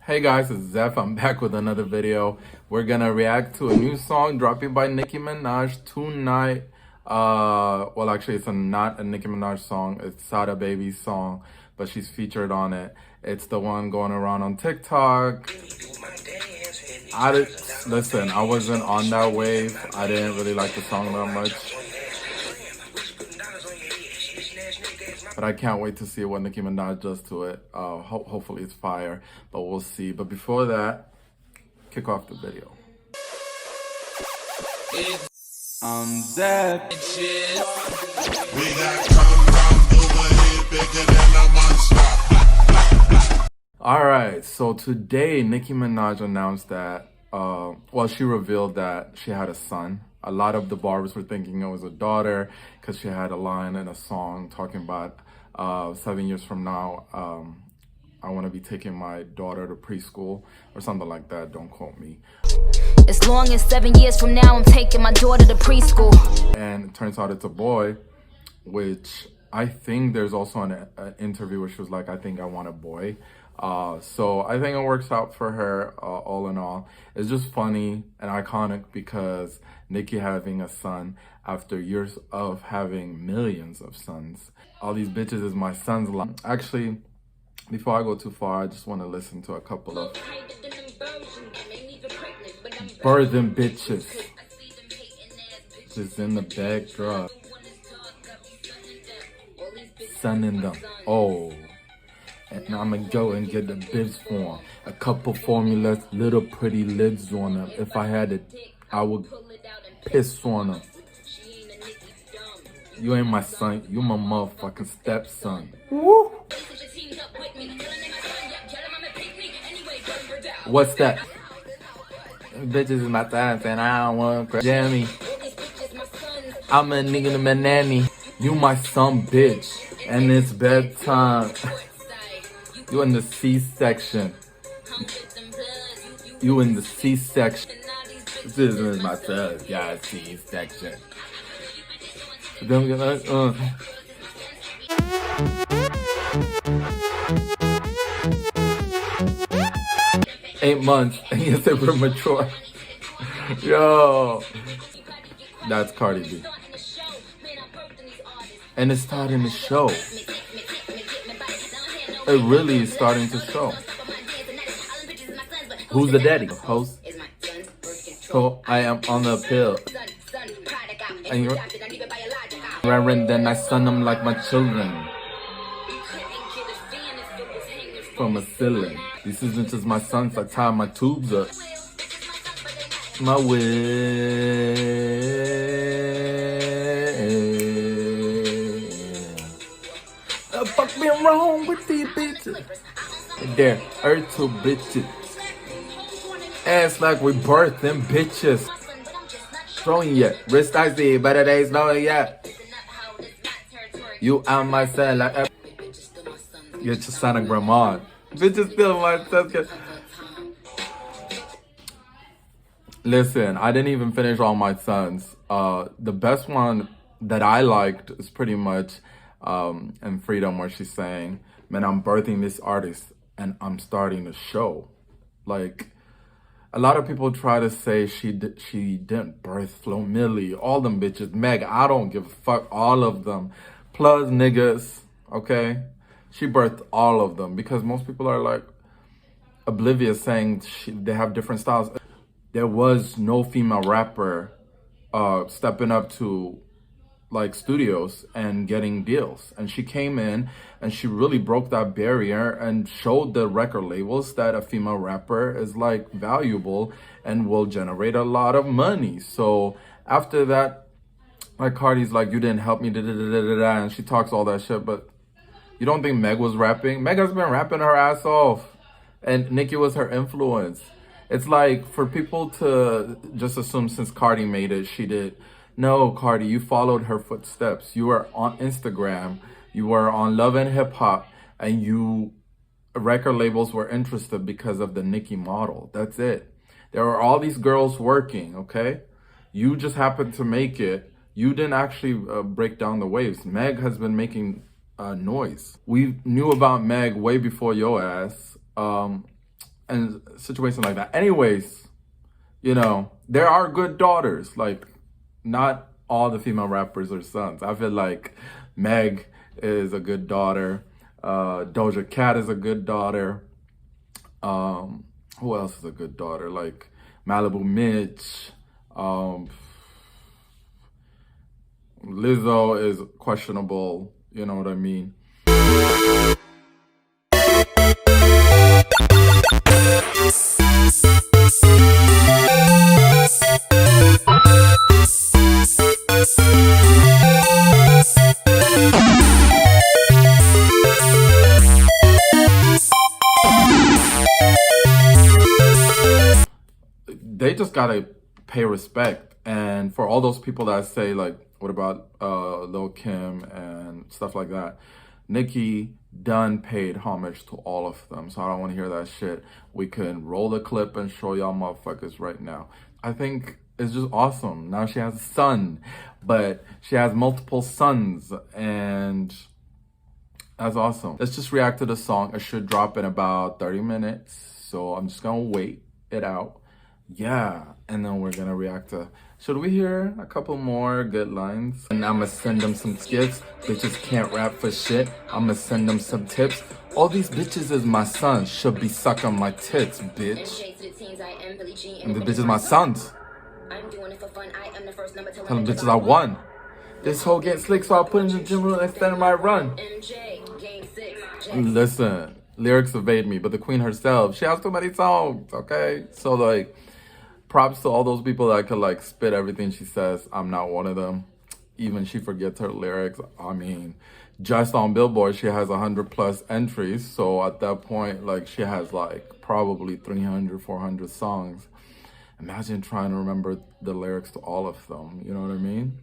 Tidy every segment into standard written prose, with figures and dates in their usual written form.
Hey guys, it's Zeph. I'm back with another video. We're gonna react to a new song dropping by Nicki Minaj tonight. Well, actually, it's not a Nicki Minaj song. It's Sada Baby's song, but she's featured on it. It's the one going around on TikTok. Listen, I wasn't on that wave. I didn't really like the song that much. But I can't wait to see what Nicki Minaj does to it. Hopefully it's fire, but we'll see. But before that, kick off the video. I'm Zep. We got Alright, so today Nicki Minaj announced that, she revealed that she had a son. A lot of the barbers were thinking it was a daughter because she had a line in a song talking about 7 years from now, I want to be taking my daughter to preschool or something like that. Don't quote me. As long as 7 years from now, I'm taking my daughter to preschool. And it turns out it's a boy, which I think there's also an interview where she was like, I think I want a boy. So I think it works out for her, all in all. It's just funny and iconic because Nicki having a son after years of having millions of sons. All these bitches is my son's life. Actually, before I go too far, I just want to listen to a couple of birthing bitches. Just in the backdrop. Sunning them. Oh. And I'ma go and get the bibs for them. A couple formulas, little pretty lids on them. If I had it, I would piss on them. You ain't my son, you my motherfucking stepson. Woo! What's that? Bitches is my time, and I don't want to jammy. I'm a nigga to my nanny. You my son, bitch. And it's bedtime. You in the C-section. You in the C-section. This is my son, yeah, C-section. 8 months, and you say we're mature. Yo, that's Cardi B. And it's starting to show. It really is starting to show. Who's the daddy? Host. So I am on the pill. And you're Reverend, then I son them like my children. From a ceiling. This isn't just my sons, I tie my tubes up. My way. Fuck me wrong with these bitches. They're two bitches. Ass like we birthed them bitches. Throwing yet. Wrist I see, better days know it yet. You out my son like you're just son of grandma. Bitches still my son. Listen, I didn't even finish all my sons. The best one that I liked is pretty much in Freedom, where she's saying, man, I'm birthing this artist and I'm starting to show. Like, a lot of people try to say she didn't birth Flo Milli, all them bitches. Meg, I don't give a fuck, all of them. Plus niggas, okay? She birthed all of them because most people are like oblivious, saying they have different styles. There was no female rapper stepping up to like studios and getting deals, and she came in and she really broke that barrier and showed the record labels that a female rapper is like valuable and will generate a lot of money. So after that, like, Cardi's like, you didn't help me, da da da da da, and she talks all that shit. But you don't think Meg was rapping? Meg has been rapping her ass off, and Nicki was her influence. It's like, for people to just assume since Cardi made it, she did. No, Cardi, you followed her footsteps. You were on Instagram. You were on Love and Hip Hop. And record labels were interested because of the Nicki model. That's it. There were all these girls working, okay? You just happened to make it. You didn't actually break down the waves. Meg has been making noise. We knew about Meg way before your ass. and situations like that. Anyways, you know, there are good daughters. Like, not all the female rappers are sons. I feel like Meg is a good daughter. Doja Cat is a good daughter. Who else is a good daughter? Like Malibu Mitch. Lizzo is questionable. You know what I mean? They just gotta pay respect. And for all those people that say like, what about Lil Kim and stuff like that, Nicki done paid homage to all of them, so I don't want to hear that shit. We can roll the clip and show y'all motherfuckers right now. I think it's just awesome. Now she has a son, but she has multiple sons, and that's awesome. Let's just react to the song. It should drop in about 30 minutes, so I'm just gonna wait it out. Yeah, and then we're gonna react to, should we hear a couple more good lines? And I'ma send them some gifts. Bitches can't rap for shit. I'ma send them some tips. All these bitches is my sons. Should be sucking my tits, bitch. And the bitches my sons. Tell them bitches I won. This whole getting slick, so I put in the gym and extended my run. Listen, lyrics evade me, but the queen herself, she has too many songs, okay? So like, props to all those people that could like spit everything she says. I'm not one of them. Even she forgets her lyrics. I mean, just on Billboard, she has 100+ entries. So at that point, like, she has like probably 300, 400 songs. Imagine trying to remember the lyrics to all of them. You know what I mean?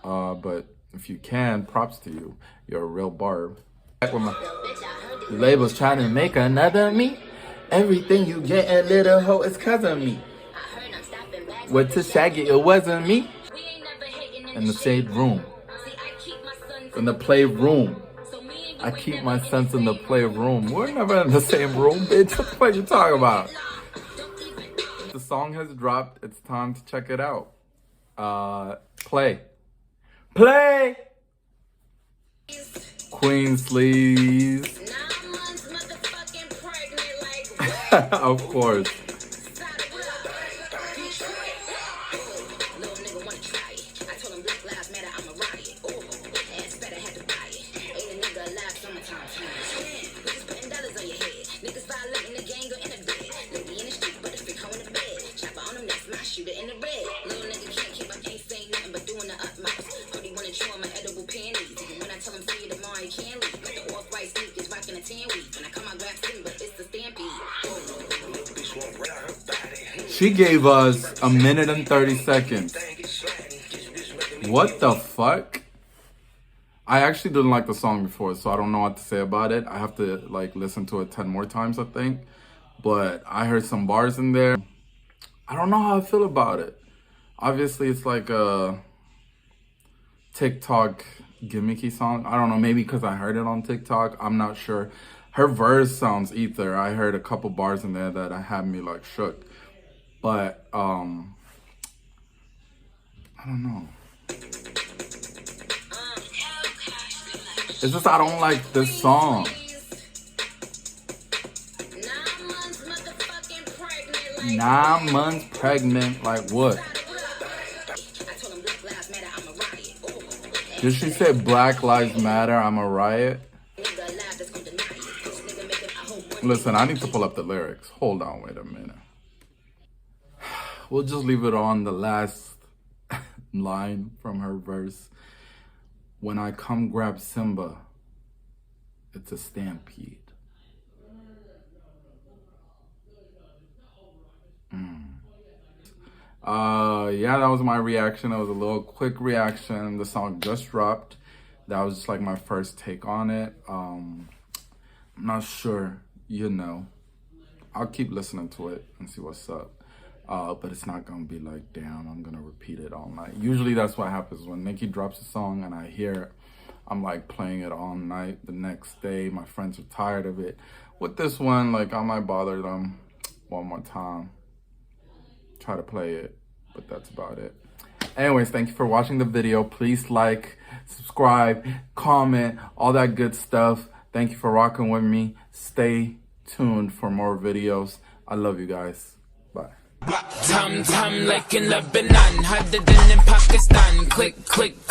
But if you can, props to you. You're a real barb. Back with my labels trying to make another me. Everything you get, a little hoe, is 'cause of me. Went to Shaggy, it wasn't me. In the shade room. In the playroom. I keep my sons in the playroom. We're never in the same room, bitch. What the fuck you talking about? The song has dropped. It's time to check it out. Play. Play! Queen sleeves. Of course. She gave us 1 minute and 30 seconds. What the fuck? I actually didn't like the song before, so I don't know what to say about it. I have to like listen to it 10 more times, I think. But I heard some bars in there. I don't know how I feel about it. Obviously, it's like a TikTok gimmicky song. I don't know, maybe because I heard it on TikTok. I'm not sure. Her verse sounds ether. I heard a couple bars in there that had me like shook. But I don't know. It's just I don't like this song. 9 months pregnant, like what? Did she say Black Lives Matter, I'm a riot? Listen, I need to pull up the lyrics. Hold on, wait a minute. We'll just leave it on the last line from her verse. When I come grab Simba, it's a stampede. Yeah, that was my reaction. That was a little quick reaction. The song just dropped. That was just like my first take on it. I'm not sure, you know. I'll keep listening to it and see what's up. But it's not gonna be like, damn, I'm gonna repeat it all night. Usually that's what happens when Nicki drops a song and I hear it. I'm like playing it all night the next day. My friends are tired of it. With this one, like I might bother them one more time. Try to play it, but that's about it. Anyways, thank you for watching the video. Please like, subscribe, comment, all that good stuff. Thank you for rocking with me. Stay tuned for more videos. I love you guys. Bye. Like in Lebanon, harder than in Pakistan. Click, click, click.